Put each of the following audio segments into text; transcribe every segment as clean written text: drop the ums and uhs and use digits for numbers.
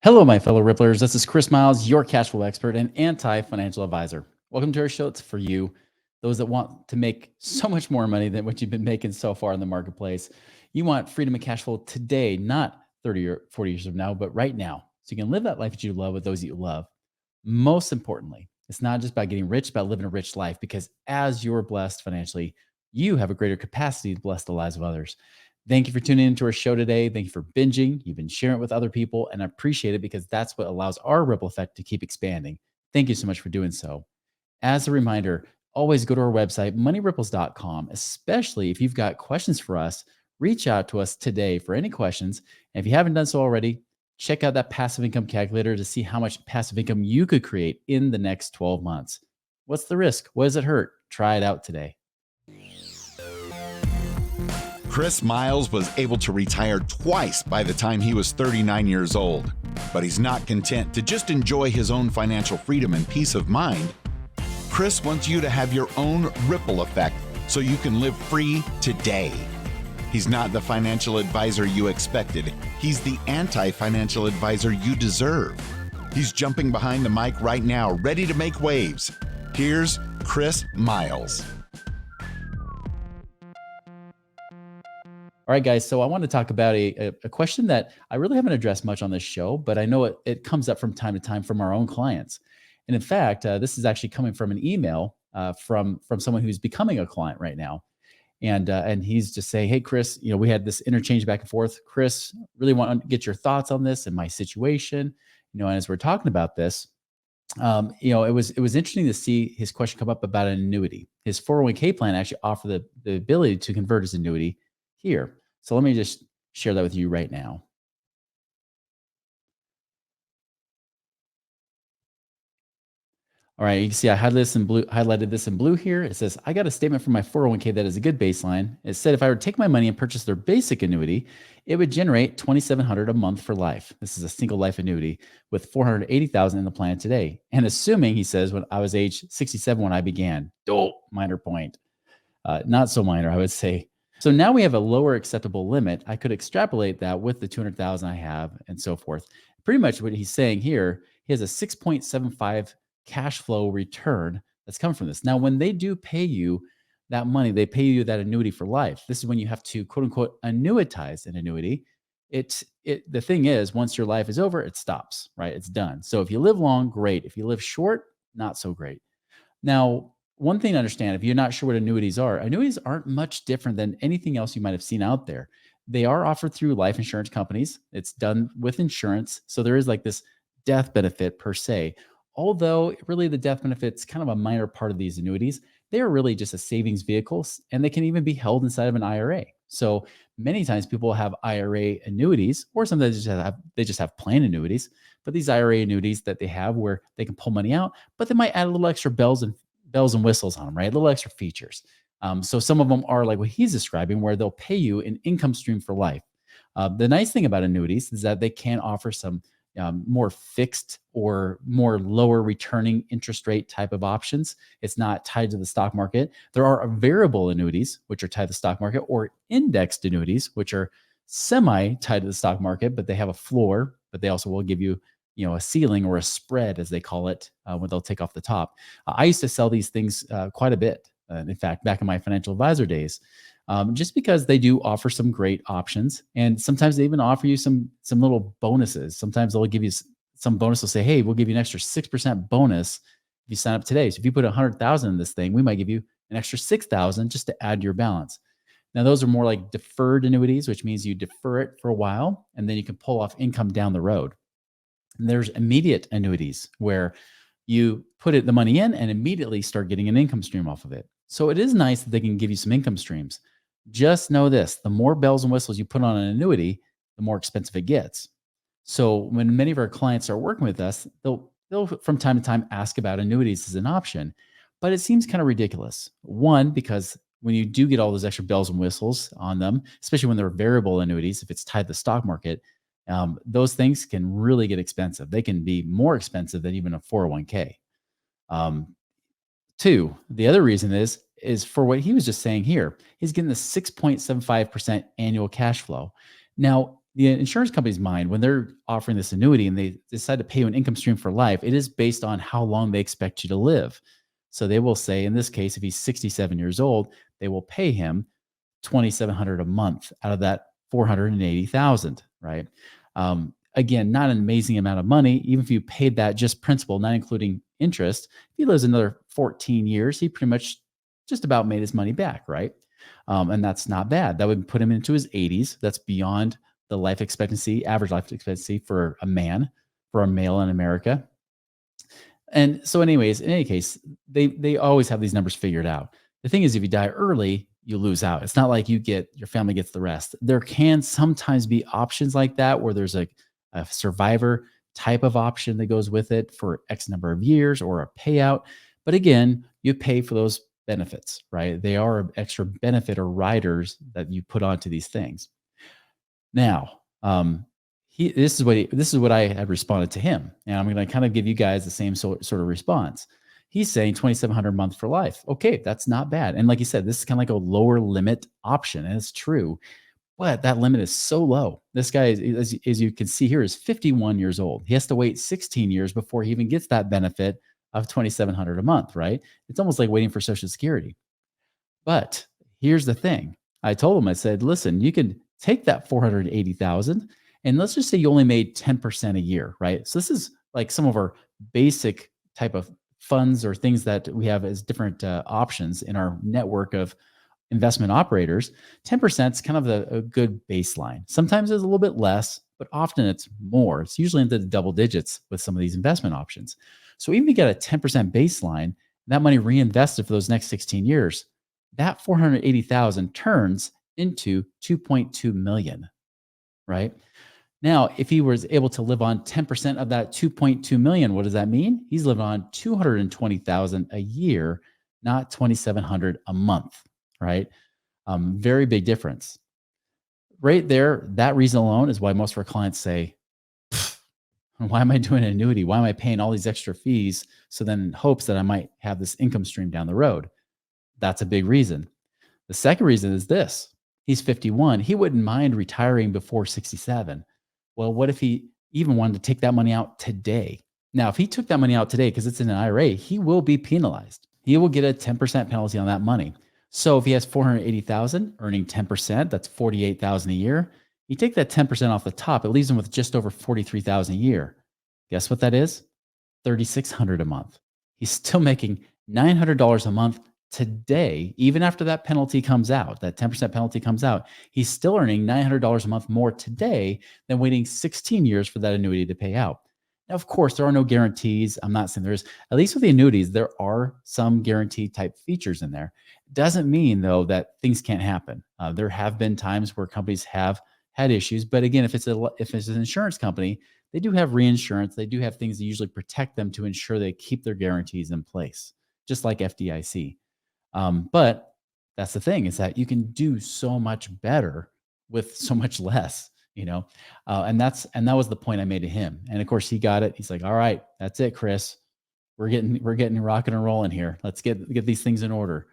Hello, my fellow Ripplers. This is Chris Miles, your cash flow expert and anti-financial advisor. Welcome to our show. It's for you, those that want to make so much more money than what you've been making so far in the marketplace. You want freedom and cash flow today, not 30 or 40 years from now, but right now. So you can live that life that you love with those that you love. Most importantly, it's not just about getting rich, it's about living a rich life, because as you're blessed financially, you have a greater capacity to bless the lives of others. Thank you for tuning into our show today. Thank you for binging. You've been sharing it with other people, and I appreciate it because that's what allows our ripple effect to keep expanding. Thank you so much for doing so. As a reminder, always go to our website, moneyripples.com, especially if you've got questions for us. Reach out to us today for any questions. And if you haven't done so already, check out that passive income calculator to see how much passive income you could create in the next 12 months. What's the risk? What does it hurt? Try it out today. Chris Miles was able to retire twice by the time he was 39 years old. But he's not content to just enjoy his own financial freedom and peace of mind. Chris wants you to have your own ripple effect so you can live free today. He's not the financial advisor you expected. He's the anti-financial advisor you deserve. He's jumping behind the mic right now, ready to make waves. Here's Chris Miles. All right, guys. So I want to talk about a question that I really haven't addressed much on this show, but I know it comes up from time to time from our own clients. And in fact, this is actually coming from an email from someone who's becoming a client right now. And he's just saying, "Hey, Chris, we had this interchange back and forth. Chris, really want to get your thoughts on this and my situation. And as we're talking about this, it was interesting to see his question come up about an annuity. His 401k plan actually offered the ability to convert his annuity here. So let me just share that with you right now. All right, you can see I highlighted this in blue here. It says, I got a statement from my 401k that is a good baseline. It said if I were to take my money and purchase their basic annuity, it would generate $2,700 a month for life. This is a single life annuity with $480,000 in the plan today. And assuming, he says, when I was age 67 when I began. Oh, minor point. Not so minor, I would say. So now we have a lower acceptable limit. I could extrapolate that with the 200,000 I have and so forth. Pretty much what he's saying here, he has a 6.75 cash flow return that's coming from this. Now, when they do pay you that money, they pay you that annuity for life. This is when you have to quote unquote annuitize an annuity. The thing is, once your life is over, it stops, right? It's done. So if you live long, great. If you live short, not so great. Now, one thing to understand, if you're not sure what annuities aren't much different than anything else you might have seen out there. They are offered through life insurance companies. It's done with insurance. So there is like this death benefit per se. Although really the death benefit's kind of a minor part of these annuities, they are really just a savings vehicles, and they can even be held inside of an IRA. So many times people have IRA annuities, or sometimes they just have plain annuities. But these IRA annuities that they have where they can pull money out, but they might add a little extra bells and whistles on them, right? A little extra features. So some of them are like what he's describing, where they'll pay you an income stream for life. The nice thing about annuities is that they can offer some more fixed or more lower returning interest rate type of options. It's not tied to the stock market. There are variable annuities, which are tied to the stock market, or indexed annuities, which are semi tied to the stock market, but they have a floor, but they also will give you, a ceiling or a spread, as they call it, when they'll take off the top. I used to sell these things quite a bit. In fact, back in my financial advisor days, just because they do offer some great options, and sometimes they even offer you some little bonuses. Sometimes they'll give you some bonus. They'll say, "Hey, we'll give you an extra 6% bonus if you sign up today. So if you put 100,000 in this thing, we might give you an extra 6,000 just to add to your balance." Now, those are more like deferred annuities, which means you defer it for a while, and then you can pull off income down the road. And there's immediate annuities where you put the money in and immediately start getting an income stream off of it. So it is nice that they can give you some income streams. Just know this, the more bells and whistles you put on an annuity, the more expensive it gets. So when many of our clients are working with us, they'll from time to time ask about annuities as an option, but it seems kind of ridiculous. One, because when you do get all those extra bells and whistles on them, especially when they're variable annuities, if it's tied to the stock market, those things can really get expensive. They can be more expensive than even a 401k. Um, Two, the other reason is for what he was just saying here. He's getting the 6.75% annual cash flow. Now, the insurance company's mind, when they're offering this annuity and they decide to pay you an income stream for life, it is based on how long they expect you to live. So they will say, in this case, if he's 67 years old, they will pay him 2,700 a month out of that 480,000, right? Again, not an amazing amount of money. Even if you paid that just principal, not including interest, if he lives another 14 years, he pretty much just about made his money back, right? And that's not bad. That would put him into his 80s. That's beyond the life expectancy, average life expectancy for a man, for a male in America. And so, anyways, in any case, they always have these numbers figured out. The thing is, if you die early, you lose out. It's not like your family gets the rest. There can sometimes be options like that where there's a survivor type of option that goes with it for X number of years or a payout. But again, you pay for those benefits, right? They are extra benefit or riders that you put onto these things. Now, this is what I had responded to him, and I'm going to kind of give you guys the same sort of response. He's saying 2,700 a month for life. Okay, that's not bad. And like you said, this is kind of like a lower limit option, and it's true. But that limit is so low. This guy, as you can see here, is 51 years old. He has to wait 16 years before he even gets that benefit of 2,700 a month. Right? It's almost like waiting for Social Security. But here's the thing. I told him, I said, listen, you could take that 480,000 and let's just say you only made 10% a year, right? So this is like some of our basic type of funds or things that we have as different options in our network of investment operators. 10% is kind of a good baseline. Sometimes it's a little bit less, but often it's more. It's usually into the double digits with some of these investment options. So even if you get a 10% baseline, that money reinvested for those next 16 years, that 480,000 turns into 2.2 million, right? Now, if he was able to live on 10% of that 2.2 million, what does that mean? He's living on 220,000 a year, not 2,700 a month, right? Very big difference. Right there, that reason alone is why most of our clients say, why am I doing an annuity? Why am I paying all these extra fees? So then in hopes that I might have this income stream down the road. That's a big reason. The second reason is this. He's 51. He wouldn't mind retiring before 67. Well, what if he even wanted to take that money out today? Now, if he took that money out today because it's in an IRA, he will be penalized. He will get a 10% penalty on that money. So if he has 480,000 earning 10%, that's 48,000 a year. You take that 10% off the top, it leaves him with just over 43,000 a year. Guess what that is? 3,600 a month. He's still making $900 a month today, even after that penalty comes out, that 10% penalty comes out. He's still earning $900 a month more today than waiting 16 years for that annuity to pay out. Now, of course, there are no guarantees. I'm not saying there's, at least with the annuities, there are some guarantee type features in there. Doesn't mean, though, that things can't happen. There have been times where companies have had issues, but again, if it's an insurance company, they do have reinsurance. They do have things that usually protect them to ensure they keep their guarantees in place, just like FDIC. But that's the thing, is that you can do so much better with so much less, and that was the point I made to him. And of course he got it. He's like, all right, that's it, Chris. We're getting rocking and rolling here. Let's get these things in order.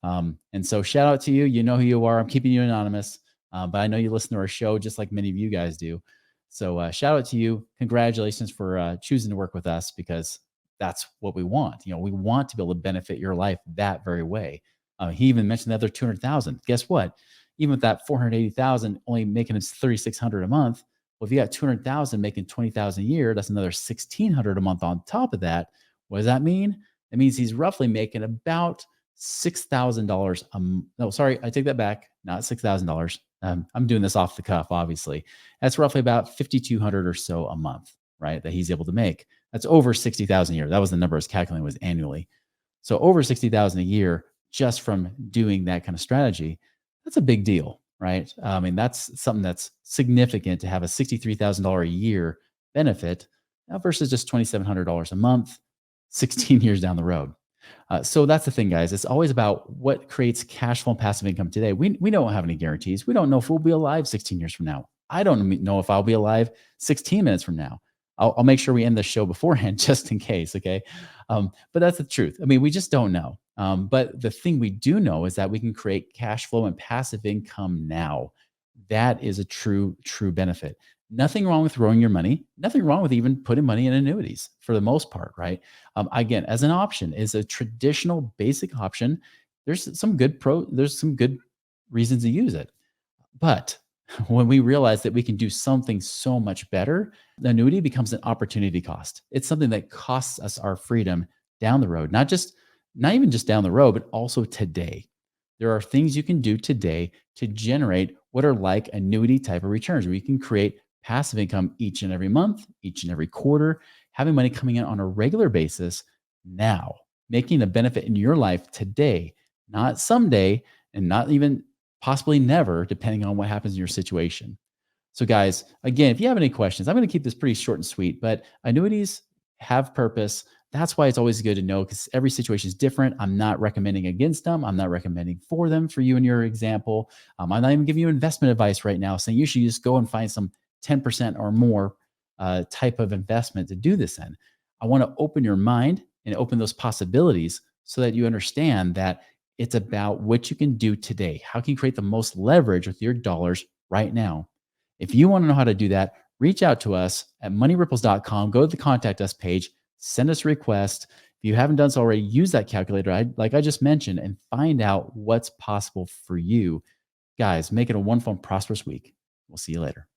And so shout out to you. You know who you are. I'm keeping you anonymous, but I know you listen to our show just like many of you guys do. So shout out to you. Congratulations for choosing to work with us, because that's what we want. We want to be able to benefit your life that very way. He even mentioned the other 200,000. Guess what? Even with that 480,000 only making him 3,600 a month. Well, if you got 200,000 making 20,000 a year, that's another 1,600 a month on top of that. What does that mean? That means he's roughly making about $6,000. No, sorry, I take that back. Not $6,000. I'm doing this off the cuff, obviously. That's roughly about 5,200 or so a month, right? That he's able to make. That's over 60,000 a year. That was the number I was calculating, was annually. So over 60,000 a year just from doing that kind of strategy. That's a big deal, right? I mean, that's something that's significant to have a $63,000 a year benefit versus just $2,700 a month, 16 years down the road. So that's the thing, guys. It's always about what creates cash flow and passive income today. We don't have any guarantees. We don't know if we'll be alive 16 years from now. I don't know if I'll be alive 16 minutes from now. I'll make sure we end the show beforehand just in case. Okay. But that's the truth. I mean, we just don't know. But the thing we do know is that we can create cash flow and passive income now. That is a true benefit. Nothing wrong with growing your money. Nothing wrong with even putting money in annuities for the most part, right? Again, as an option, is a traditional basic option. There's some good reasons to use it. But when we realize that we can do something so much better, the annuity becomes an opportunity cost. It's something that costs us our freedom down the road, not even just down the road, but also today. There are things you can do today to generate what are like annuity type of returns where you can create passive income each and every month, each and every quarter, having money coming in on a regular basis now, making a benefit in your life today, not someday, and not even possibly never, depending on what happens in your situation. So, guys, again, if you have any questions, I'm going to keep this pretty short and sweet, but annuities have purpose. That's why it's always good to know because every situation is different. I'm not recommending against them. I'm not recommending for them for you in your example. I'm not even giving you investment advice right now, saying you should just go and find some 10% or more type of investment to do this in. I want to open your mind and open those possibilities so that you understand that it's about what you can do today. How can you create the most leverage with your dollars right now? If you want to know how to do that, reach out to us at moneyripples.com. Go to the contact us page, send us a request. If you haven't done so already, use that calculator, like I just mentioned, and find out what's possible for you. Guys, make it a wonderful and prosperous week. We'll see you later.